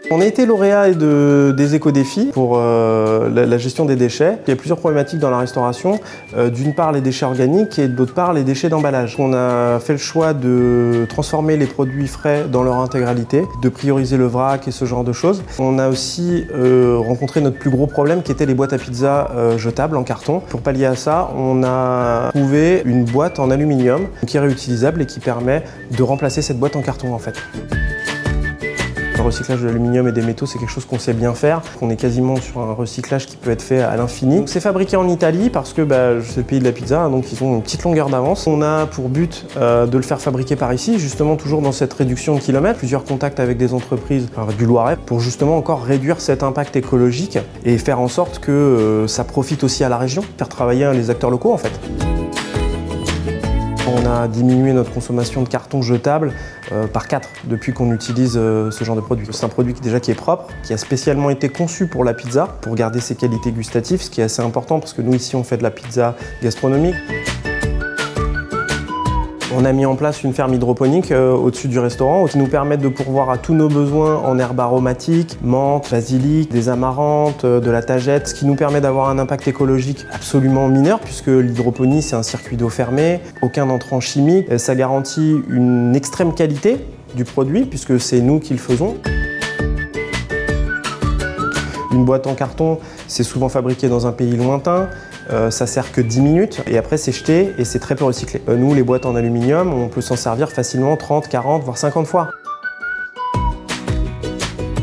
On a été lauréat des éco-défis pour la gestion des déchets. Il y a plusieurs problématiques dans la restauration. D'une part les déchets organiques et d'autre part les déchets d'emballage. On a fait le choix de transformer les produits frais dans leur intégralité, de prioriser le vrac et ce genre de choses. On a aussi rencontré notre plus gros problème qui était les boîtes à pizza jetables en carton. Pour pallier à ça, on a trouvé une boîte en aluminium qui est réutilisable et qui permet de remplacer cette boîte en carton en fait. Le recyclage de l'aluminium et des métaux, c'est quelque chose qu'on sait bien faire. On est quasiment sur un recyclage qui peut être fait à l'infini. C'est fabriqué en Italie parce que c'est le pays de la pizza, donc ils ont une petite longueur d'avance. On a pour but de le faire fabriquer par ici, justement toujours dans cette réduction de kilomètres. Plusieurs contacts avec des entreprises du Loiret pour justement encore réduire cet impact écologique et faire en sorte que ça profite aussi à la région, faire travailler les acteurs locaux en fait. On a diminué notre consommation de carton jetable par 4 depuis qu'on utilise ce genre de produit. C'est un produit qui est propre, qui a spécialement été conçu pour la pizza, pour garder ses qualités gustatives, ce qui est assez important parce que nous ici on fait de la pizza gastronomique. On a mis en place une ferme hydroponique au-dessus du restaurant qui nous permet de pourvoir à tous nos besoins en herbes aromatiques, menthe, basilic, des amarantes, de la tagette, ce qui nous permet d'avoir un impact écologique absolument mineur puisque l'hydroponie c'est un circuit d'eau fermé, aucun entrant chimique, ça garantit une extrême qualité du produit puisque c'est nous qui le faisons. Une boîte en carton, c'est souvent fabriqué dans un pays lointain, ça sert que 10 minutes et après c'est jeté et c'est très peu recyclé. Nous, les boîtes en aluminium, on peut s'en servir facilement 30, 40, voire 50 fois.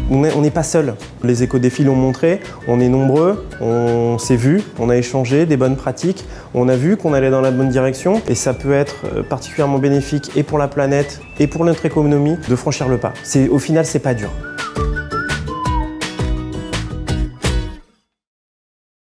On n'est pas seul. Les éco-défis l'ont montré, on est nombreux, on s'est vu, on a échangé des bonnes pratiques, on a vu qu'on allait dans la bonne direction et ça peut être particulièrement bénéfique et pour la planète et pour notre économie de franchir le pas. Au final, c'est pas dur.